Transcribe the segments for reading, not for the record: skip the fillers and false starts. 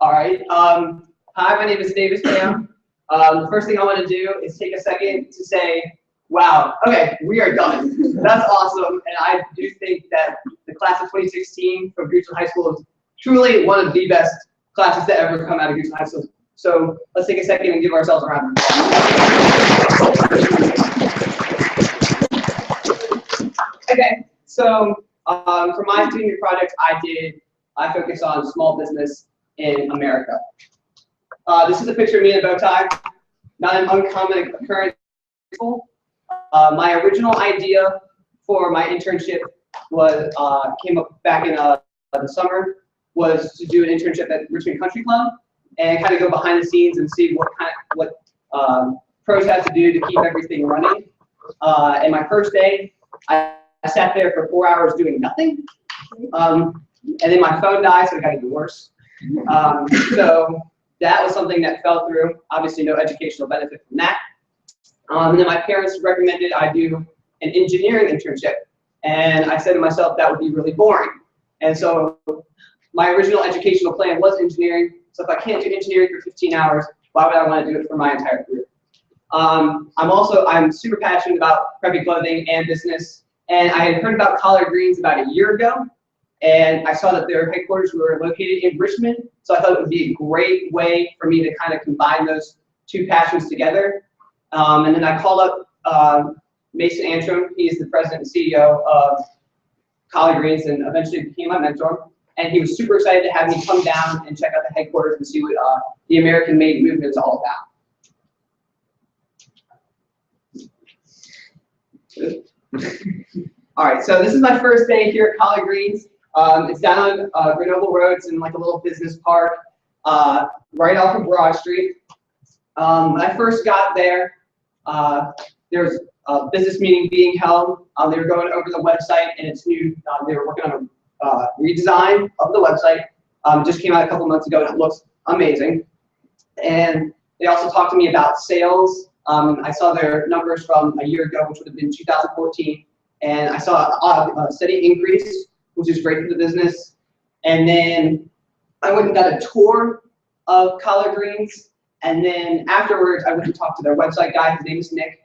All right. Hi, my name is DPaone. The first thing I want to do is take a second to say, wow, okay, we are done. That's awesome. And I do think that the class of 2016 from Go16 High School is truly one of the best classes to ever come out of Go16 High School. So let's take a second and give ourselves a round of applause. Okay, so for my junior project, I focus on small business in America. This is a picture of me in a bow tie, not an uncommon occurrence. My original idea for my internship was came up back in the summer, was to do an internship at Richmond Country Club and kind of go behind the scenes and see what pros have to do to keep everything running. And my first day, I sat there for 4 hours doing nothing, and then my phone died, so it got even worse. So that was something that fell through. Obviously, no educational benefit from that. And then my parents recommended I do an engineering internship, and I said to myself that would be really boring. And so my original educational plan was engineering. So if I can't do engineering for 15 hours, why would I want to do it for my entire career? I'm super passionate about preppy clothing and business, and I had heard about Collard Greens about a year ago, and I saw that their headquarters were located in Richmond, so I thought it would be a great way for me to kind of combine those two passions together. And then I called up Mason Antrim. He's the president and CEO of Collard Greens and eventually became my mentor. And he was super excited to have me come down and check out the headquarters and see what the American-made movement is all about. All right, so this is my first day here at Collard Greens. It's down on Grenoble Road. It's in like a little business park right off of Broad Street. When I first got there, there was a business meeting being held. They were going over the website, and it's new. They were working on a redesign of the website. Just came out a couple months ago, and it looks amazing. And they also talked to me about sales. I saw their numbers from a year ago, which would have been 2014, and I saw a steady increase, which is great for the business. And then I went and got a tour of Collard Greens, and then afterwards I went and talked to their website guy. His name is Nick.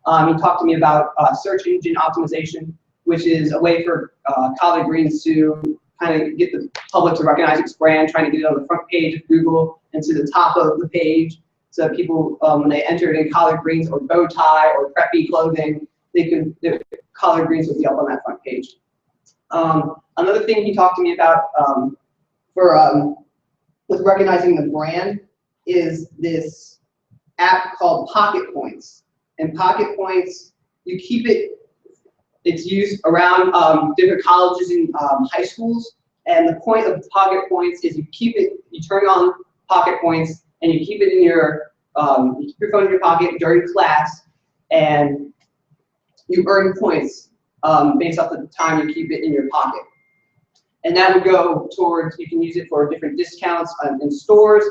He talked to me about search engine optimization, which is a way for Collard Greens to kind of get the public to recognize its brand, trying to get it on the front page of Google and to the top of the page, so that people, when they entered in Collard Greens or bow tie or preppy clothing, their Collard Greens would be up on that front page. Another thing he talked to me about with recognizing the brand is this app called Pocket Points. And Pocket Points, you keep it, it's used around different colleges and high schools. And the point of Pocket Points is you keep it, you turn on Pocket Points, and you keep it in your, you keep your phone in your pocket during class, and you earn points based off the time you keep it in your pocket. And that would go towards, you can use it for different discounts in stores,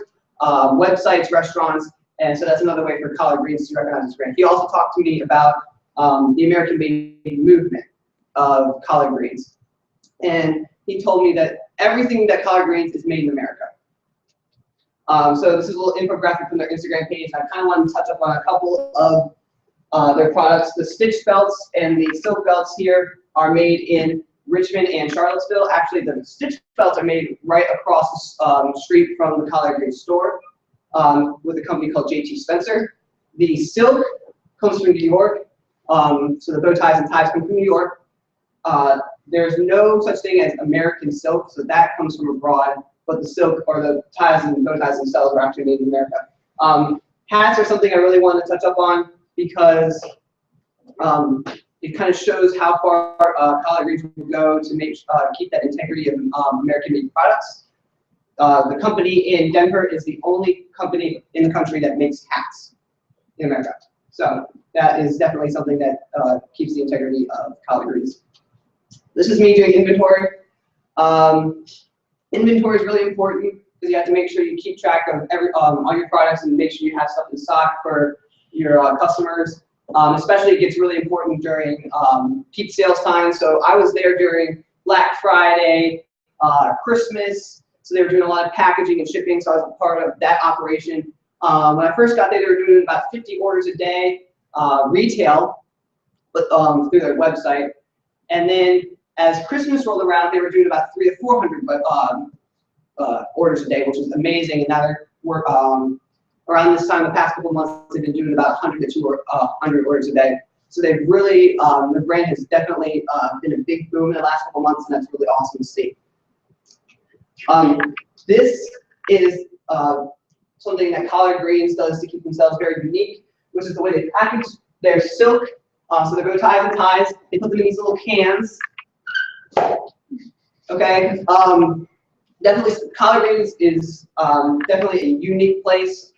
websites, restaurants, and so that's another way for Collard Greens to recognize its brand. He also talked to me about the American-made movement of Collard Greens. And he told me that everything that Collard Greens is made in America. So this is a little infographic from their Instagram page. I kind of want to touch up on a couple of their products. The stitch belts and the silk belts here are made in Richmond and Charlottesville. Actually, the stitch belts are made right across the street from the Collard Greens store with a company called JT Spencer. The silk comes from New York, so the bow ties and ties come from New York. There's no such thing as American silk, so that comes from abroad, but the silk or the ties and bow ties themselves are actually made in America. Hats are something I really want to touch up on because it kind of shows how far Collard Greens will go to keep that integrity of American-made products. The company in Denver is the only company in the country that makes hats in America. So that is definitely something that keeps the integrity of Collard Greens. This is me doing inventory. Inventory is really important because you have to make sure you keep track of all your products and make sure you have stuff in stock for your customers. Especially it gets really important during peak sales time. So I was there during Black Friday, Christmas, So they were doing a lot of packaging and shipping, so I was a part of that operation. When I first got there, they were doing about 50 orders a day, retail, but through their website. And then as Christmas rolled around, they were doing about 300 to 400 orders a day, which is amazing. And now we're around this time, the past couple of months, they've been doing about 100 to 200 orders a day. So they've really, the brand has definitely been a big boom in the last couple of months, and that's really awesome to see. This is something that Collard Greens does to keep themselves very unique, which is the way they package their silk. So they go ties and ties. They put them in these little cans. Okay. Definitely, Collard Greens is definitely a unique place.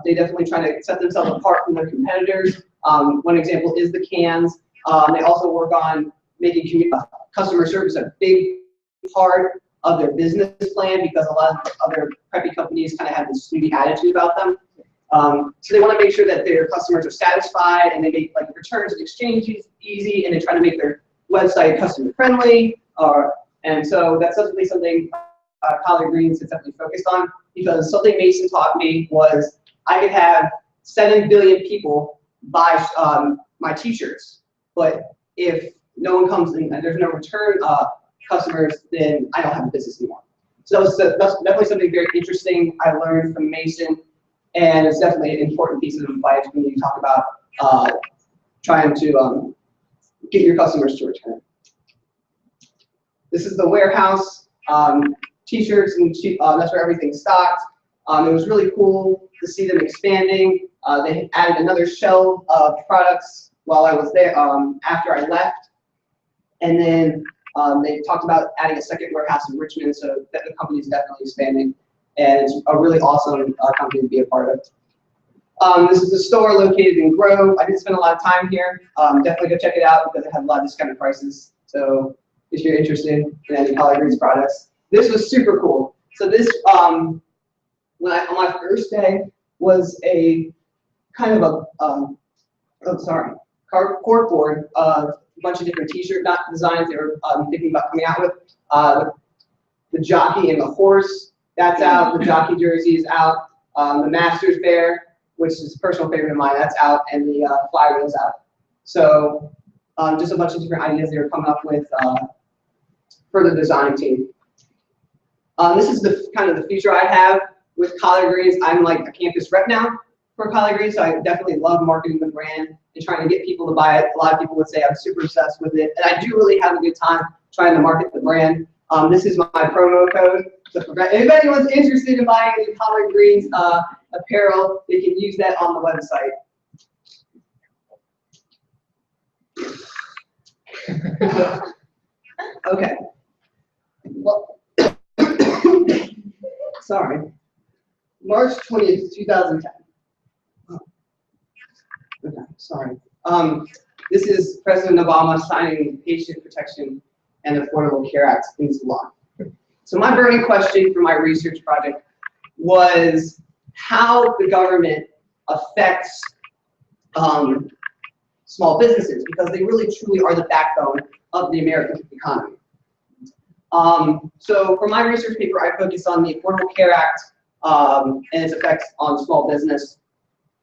They definitely try to set themselves apart from their competitors. One example is the cans. They also work on making customer service a big part of their business plan, because a lot of other preppy companies kind of have this snooty attitude about them. So they want to make sure that their customers are satisfied, and they make like returns and exchanges easy, and they try to make their website customer friendly. And so that's definitely something Collard Greens is definitely focused on, because something Mason taught me was I could have 7 billion people buy my t-shirts, but if no one comes in and there's no return customers, then I don't have a business anymore. So that's definitely something very interesting I learned from Mason, and it's definitely an important piece of advice when you talk about trying to get your customers to return. This is the warehouse, t-shirts, and that's where everything's stocked. It was really cool to see them expanding. They added another shelf of products while I was there after I left. And then they talked about adding a second warehouse in Richmond, so that the company is definitely expanding. And it's a really awesome company to be a part of. This is a store located in Grove. I didn't spend a lot of time here. Definitely go check it out, because it has a lot of discounted prices. So if you're interested in any Collard Greens products. This was super cool. So this, on my first day, was a kind of a, corkboard of a bunch of different t-shirt designs they were thinking about coming out with. The jockey and the horse, that's out. The jockey jersey is out. The Masters Bear, which is a personal favorite of mine, that's out. And the flywheel's out. So just a bunch of different ideas they were coming up with for the design team. This is the kind of the future I have with Collard Greens. I'm like a campus rep now for Collard Greens, so I definitely love marketing the brand and trying to get people to buy it. A lot of people would say I'm super obsessed with it, and I do really have a good time trying to market the brand. This is my promo code. So if anyone's interested in buying any Collard Greens apparel, they can use that on the website. Okay. Well, sorry. March 20th, 2010. Okay, sorry. This is President Obama signing the Patient Protection and Affordable Care Act into law. So my burning question for my research project was how the government affects small businesses, because they really truly are the backbone of the American economy. So for my research paper, I focused on the Affordable Care Act and its effects on small business.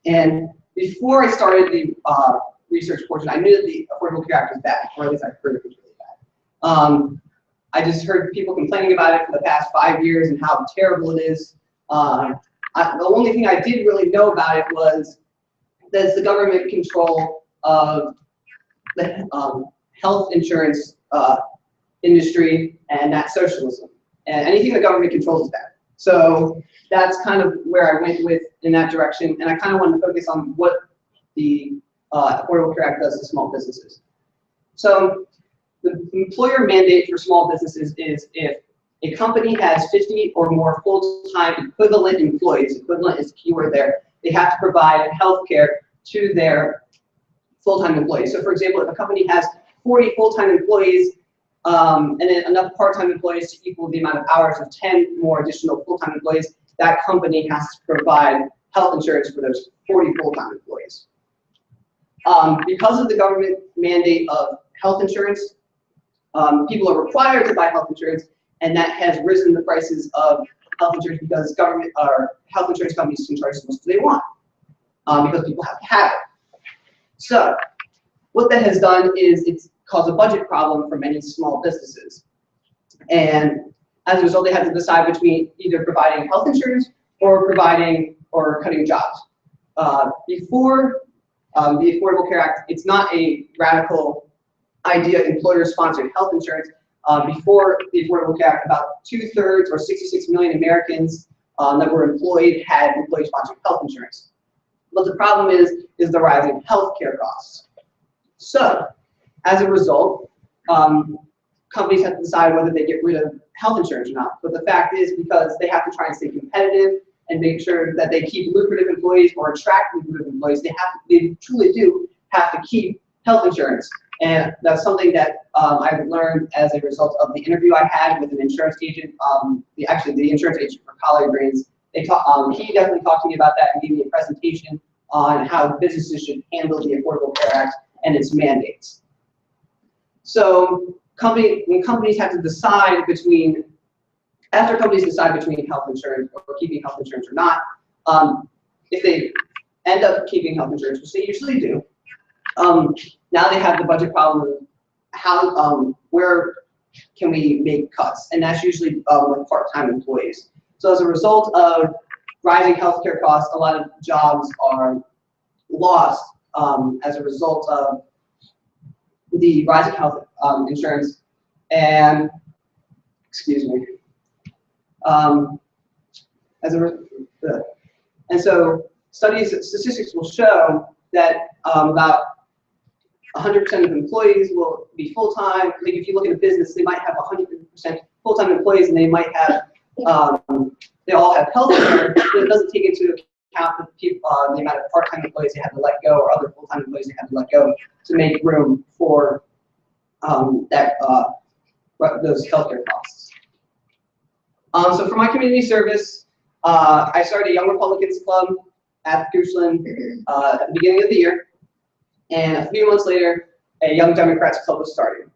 And before I started the research portion, I knew that the Affordable Care Act was bad, or at least I heard it was really bad. I just heard people complaining about it for the past 5 years and how terrible it is. The only thing I did really know about it was that it's the government control of the health insurance industry, and that's socialism. And anything the government controls is bad. So that's kind of where I went with in that direction, and I kind of wanted to focus on what the Affordable Care Act does to small businesses. So the employer mandate for small businesses is if a company has 50 or more full-time equivalent employees, equivalent is the keyword there, they have to provide health care to their full-time employees. So for example, if a company has 40 full-time employees, and then enough part-time employees to equal the amount of hours of 10 more additional full-time employees, that company has to provide health insurance for those 40 full-time employees. Because of the government mandate of health insurance, people are required to buy health insurance, and that has risen the prices of health insurance because government or health insurance companies can charge as much as they want because people have to have it. So what that has done is it's caused a budget problem for many small businesses, and as a result, they have to decide between either providing health insurance or providing or cutting jobs. Before the Affordable Care Act, it's not a radical idea, employer-sponsored health insurance. Before the Affordable Care Act, about 2/3 or 66 million Americans that were employed had employee-sponsored health insurance. But the problem is the rising healthcare costs. So, as a result, companies have to decide whether they get rid of health insurance or not. But the fact is, because they have to try and stay competitive and make sure that they keep lucrative employees or attract lucrative employees, they truly do have to keep health insurance. And that's something that I've learned as a result of the interview I had with an insurance agent, the insurance agent for Collard Greens. He definitely talked to me about that and gave me a presentation on how businesses should handle the Affordable Care Act and its mandates. So when companies have to decide between, after companies decide between health insurance or keeping health insurance or not, if they end up keeping health insurance, which they usually do, now they have the budget problem of how, where can we make cuts? And that's usually with part-time employees. So as a result of rising healthcare costs, a lot of jobs are lost as a result of the rising health insurance. And, excuse me, and so statistics will show that about 100% of employees will be full-time. Like if you look at a business, they might have 100% full-time employees, and they might have, they all have health insurance, but it doesn't take into account the people, the amount of part-time employees they have to let go, or other full-time employees they have to let go to make room for those healthcare costs. So for my community service, I started a Young Republicans Club at Goochland at the beginning of the year. And a few months later, a Young Democrats Club was started.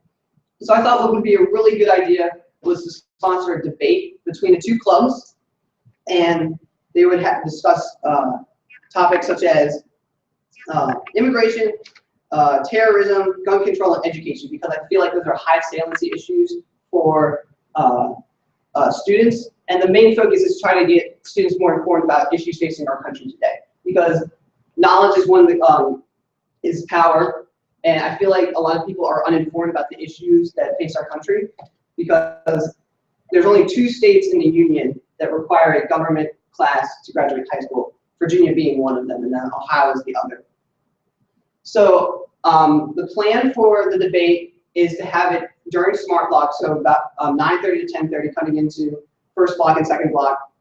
So I thought what would be a really good idea was to sponsor a debate between the two clubs, and they would have to discuss topics such as immigration, terrorism, gun control, and education, because I feel like those are high saliency issues for students. And the main focus is trying to get students more informed about issues facing our country today, because knowledge is one of the is power, and I feel like a lot of people are uninformed about the issues that face our country, because there's only 2 states in the union that require a government class to graduate high school, Virginia being one of them, and then Ohio is the other. So the plan for the debate is to have it during smart block, so about 9:30 to 10:30, coming into first block and second block,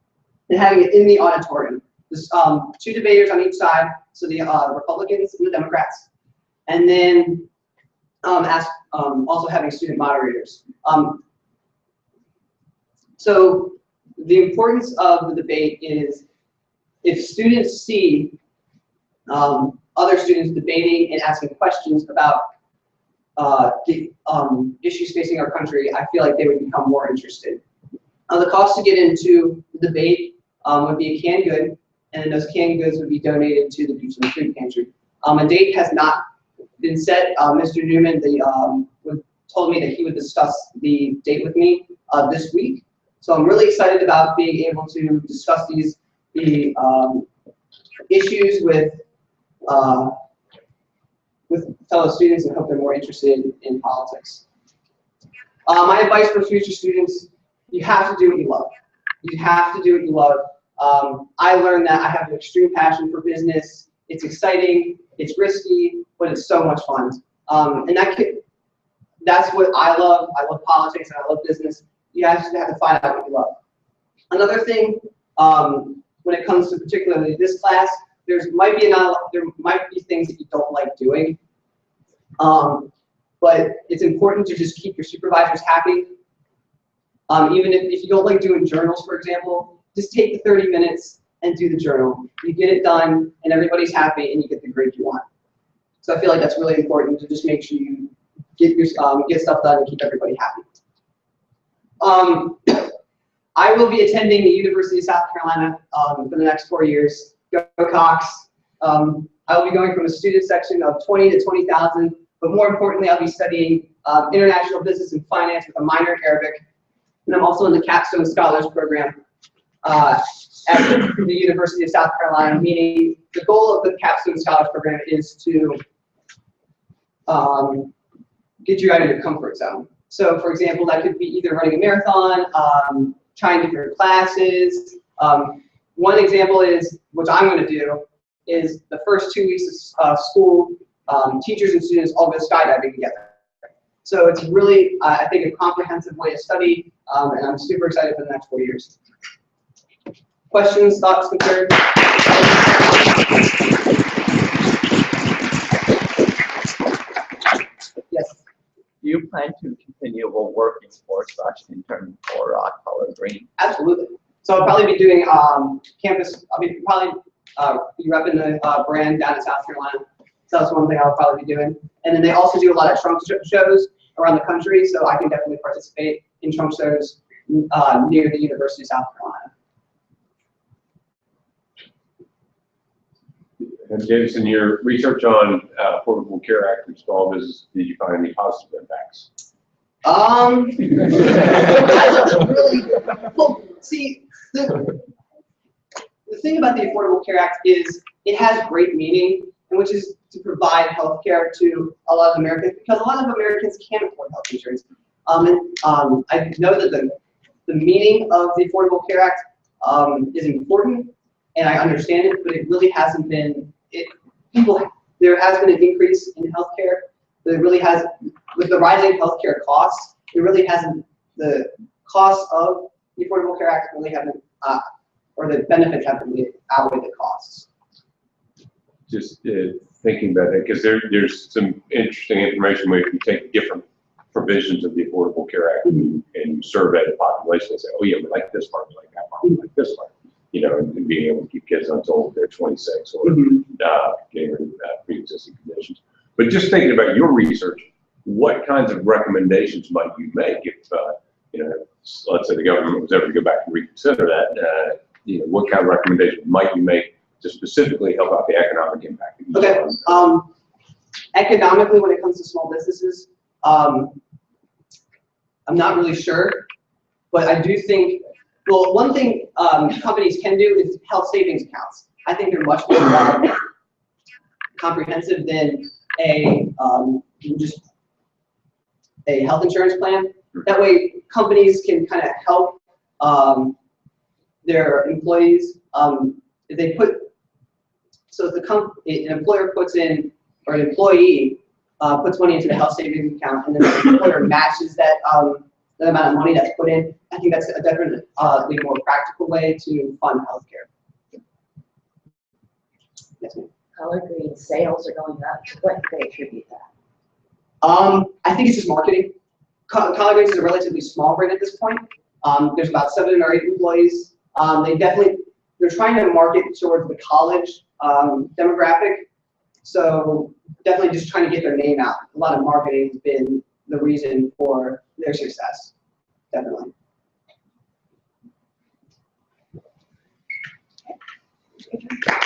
and having it in the auditorium. There's 2 debaters on each side, so the Republicans and the Democrats, and then also having student moderators. So the importance of the debate is if students see other students debating and asking questions about the issues facing our country, I feel like they would become more interested. The cost to get into the debate would be a canned good, and those canned goods would be donated to the Goochland Food Pantry. A date has not been set. Mr. Newman told me that he would discuss the date with me this week. So I'm really excited about being able to discuss the issues with fellow students, and hope they're more interested in politics. My advice for future students: you have to do what you love. You have to do what you love. I learned that I have an extreme passion for business. It's exciting, it's risky, but it's so much fun. And that's what I love. I love politics and I love business. You have to find out what you love. Another thing, when it comes to particularly this class, there might be things that you don't like doing. But it's important to just keep your supervisors happy. Even if you don't like doing journals, for example, just take the 30 minutes and do the journal. You get it done, and everybody's happy, and you get the grade you want. So I feel like that's really important to just make sure you get stuff done and keep everybody happy. I will be attending the University of South Carolina for the next 4 years. Go Cox. I will be going from a student section of 20 to 20,000, but more importantly, I'll be studying international business and finance with a minor in Arabic. And I'm also in the Capstone Scholars Program at the University of South Carolina, meaning the goal of the Capstone Scholars Program is to get you out of your comfort zone. So for example, that could be either running a marathon, trying different classes. One example is, which I'm going to do, is the first 2 weeks of school, teachers and students all go skydiving together. So it's really, I think, a comprehensive way to study, and I'm super excited for the next 4 years. Questions, thoughts, concerns? Yes. Do you plan to continue working for such intern for Color Green? Absolutely. So I'll probably be doing campus. I'll be probably be repping the brand down in South Carolina. So that's one thing I'll probably be doing. And then they also do a lot of trunk shows around the country, so I can definitely participate in trunk shows near the University of South Carolina. And Jameson, your research on Affordable Care Act and small business, did you find any positive impacts? Well, see, the thing about the Affordable Care Act is it has great meaning, and which is to provide health care to a lot of Americans, because a lot of Americans can't afford health insurance. I know that the meaning of the Affordable Care Act is important, and I understand it, but it really hasn't been, there has been an increase in healthcare, but it really has, with the rising healthcare costs, it really hasn't, the costs of the Affordable Care Act really haven't, or the benefits haven't really outweighed the costs. Just thinking about that, because there's some interesting information where you can take different provisions of the Affordable Care Act and survey the population and say, oh yeah, we like this part, we like that part, we like this part. You know, and being able to keep kids until they're 26 or getting rid of pre-existing conditions. But just thinking about your research, what kinds of recommendations might you make if, you know, let's say the government was ever to go back and reconsider that, you know, what kind of recommendations might you make to specifically help out the economic impact? Okay, economically, when it comes to small businesses, I'm not really sure, but I do think, well, one thing companies can do is health savings accounts. I think they're much more comprehensive than just a health insurance plan. That way, companies can kind of help their employees. If they put, so if an employer puts in, or an employee puts money into the health savings account, and then the employer matches that the amount of money that's put in, I think that's a definitely more practical way to fund healthcare. Yes, ma'am. Color Green sales are going up. What do they attribute that? I think it's just marketing. Color Green is a relatively small brand at this point. There's about 7 or 8 employees. They're trying to market towards the college demographic. So definitely just trying to get their name out. A lot of marketing has been the reason for their success, definitely. Okay.